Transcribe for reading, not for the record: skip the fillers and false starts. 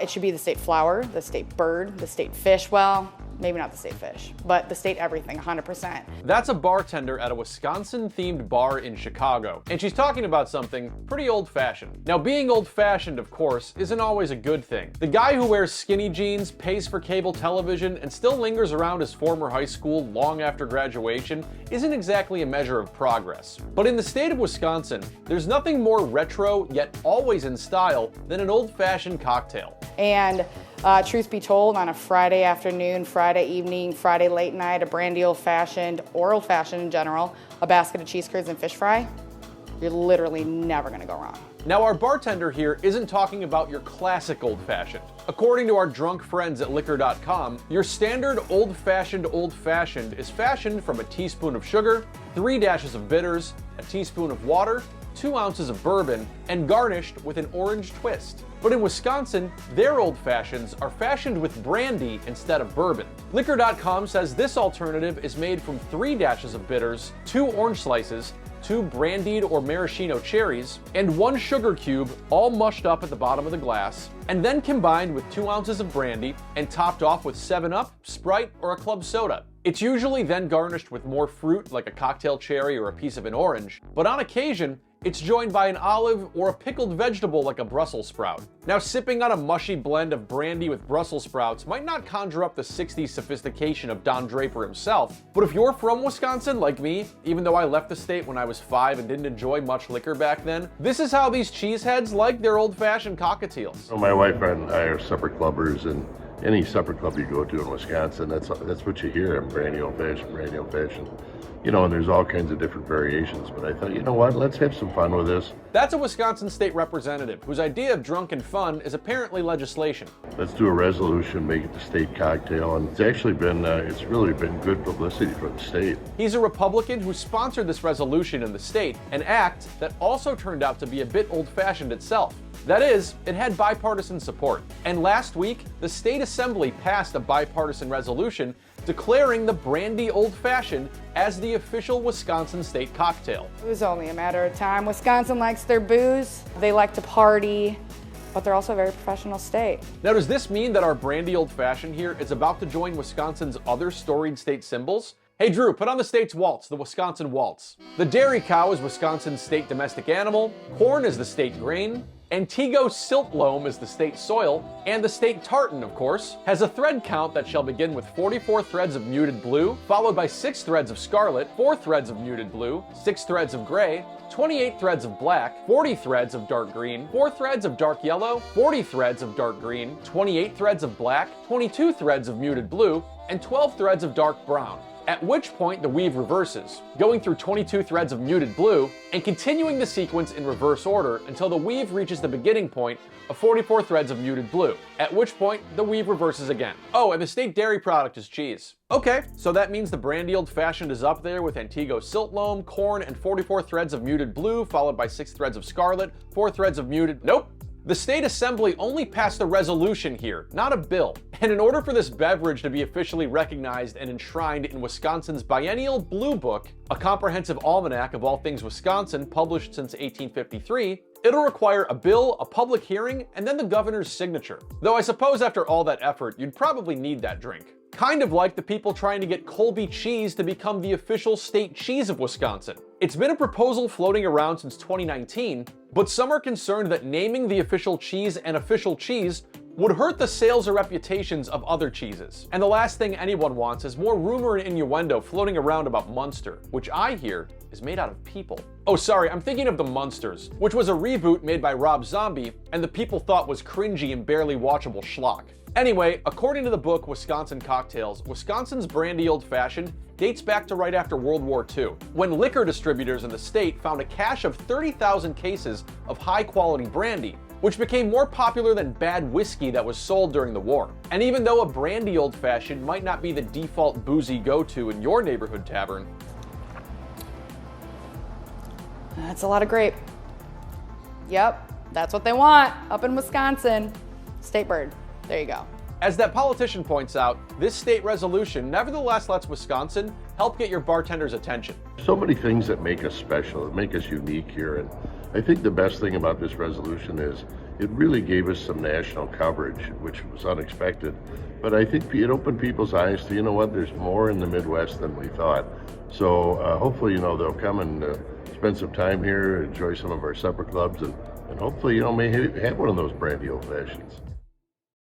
It should be the state flower, the state bird, the state fish. Well, maybe not the state fish, but the state everything, 100%. That's a bartender at a Wisconsin-themed bar in Chicago, and she's talking about something pretty old-fashioned. Now, being old-fashioned, of course, isn't always a good thing. The guy who wears skinny jeans, pays for cable television, and still lingers around his former high school long after graduation isn't exactly a measure of progress. But in the state of Wisconsin, there's nothing more retro, yet always in style, than an old-fashioned cocktail. And truth be told, on a Friday afternoon, Friday evening, Friday late night, a brandy old-fashioned, or old-fashioned in general, a basket of cheese curds and fish fry, you're literally never gonna go wrong. Now, our bartender here isn't talking about your classic old-fashioned. According to our drunk friends at liquor.com, your standard old-fashioned is fashioned from a teaspoon of sugar, 3 dashes of bitters, a teaspoon of water, 2 ounces of bourbon, and garnished with an orange twist. But in Wisconsin, their old fashions are fashioned with brandy instead of bourbon. Liquor.com says this alternative is made from 3 dashes of bitters, 2 orange slices, 2 brandied or maraschino cherries, and 1 sugar cube, all mushed up at the bottom of the glass, and then combined with 2 ounces of brandy and topped off with 7-Up, Sprite, or a club soda. It's usually then garnished with more fruit like a cocktail cherry or a piece of an orange, but on occasion, it's joined by an olive or a pickled vegetable like a Brussels sprout. Now, sipping on a mushy blend of brandy with Brussels sprouts might not conjure up the 60s sophistication of Don Draper himself, but if you're from Wisconsin, like me, even though I left the state when I was 5 and didn't enjoy much liquor back then, this is how these cheeseheads like their old-fashioned cockatiels. My wife and I are supper clubbers, and any supper club you go to in Wisconsin, that's what you hear, brandy old-fashioned. You know, and there's all kinds of different variations, but I thought, you know what, let's have some fun with this. That's a Wisconsin state representative whose idea of drunken fun is apparently legislation. Let's do a resolution, make it the state cocktail, and it's actually been, it's really been good publicity for the state. He's a Republican who sponsored this resolution in the state, an act that also turned out to be a bit old-fashioned itself. That is, it had bipartisan support. And last week, the state assembly passed a bipartisan resolution declaring the brandy old-fashioned as the official Wisconsin state cocktail. It was only a matter of time. Wisconsin likes their booze, they like to party, but they're also a very professional state. Now, does this mean that our brandy old-fashioned here is about to join Wisconsin's other storied state symbols? Hey Drew, put on the state's waltz, the Wisconsin waltz. The dairy cow is Wisconsin's state domestic animal, corn is the state grain, Antigo silt loam is the state soil, and the state tartan, of course, has a thread count that shall begin with 44 threads of muted blue, followed by 6 threads of scarlet, 4 threads of muted blue, 6 threads of gray, 28 threads of black, 40 threads of dark green, 4 threads of dark yellow, 40 threads of dark green, 28 threads of black, 22 threads of muted blue, and 12 threads of dark brown. At which point the weave reverses, going through 22 threads of muted blue and continuing the sequence in reverse order until the weave reaches the beginning point of 44 threads of muted blue, at which point the weave reverses again. Oh, and the state dairy product is cheese. Okay, so that means the brandy old-fashioned is up there with Antigo silt loam, corn, and 44 threads of muted blue, followed by 6 threads of scarlet, 4 threads of muted... Nope! The state assembly only passed a resolution here, not a bill. And in order for this beverage to be officially recognized and enshrined in Wisconsin's biennial Blue Book, a comprehensive almanac of all things Wisconsin published since 1853, it'll require a bill, a public hearing, and then the governor's signature. Though I suppose after all that effort, you'd probably need that drink. Kind of like the people trying to get Colby cheese to become the official state cheese of Wisconsin. It's been a proposal floating around since 2019, but some are concerned that naming the official cheese an official cheese would hurt the sales or reputations of other cheeses. And the last thing anyone wants is more rumor and innuendo floating around about Munster, which I hear is made out of people. Oh, sorry, I'm thinking of The Munsters, which was a reboot made by Rob Zombie, and the people thought was cringy and barely watchable schlock. Anyway, according to the book Wisconsin Cocktails, Wisconsin's brandy old-fashioned dates back to right after World War II, when liquor distributors in the state found a cache of 30,000 cases of high-quality brandy, which became more popular than bad whiskey that was sold during the war. And even though a brandy old-fashioned might not be the default boozy go-to in your neighborhood tavern, that's a lot of grape. Yep, that's what they want up in Wisconsin. State bird. There you go. as that politician points out, this state resolution nevertheless lets Wisconsin help get your bartender's attention. So many things that make us special, that make us unique here, and I think the best thing about this resolution is it really gave us some national coverage, which was unexpected. But I think it opened people's eyes to, you know what, there's more in the Midwest than we thought. So hopefully, they'll come and spend some time here, enjoy some of our supper clubs, and hopefully, may have one of those brandy old fashions.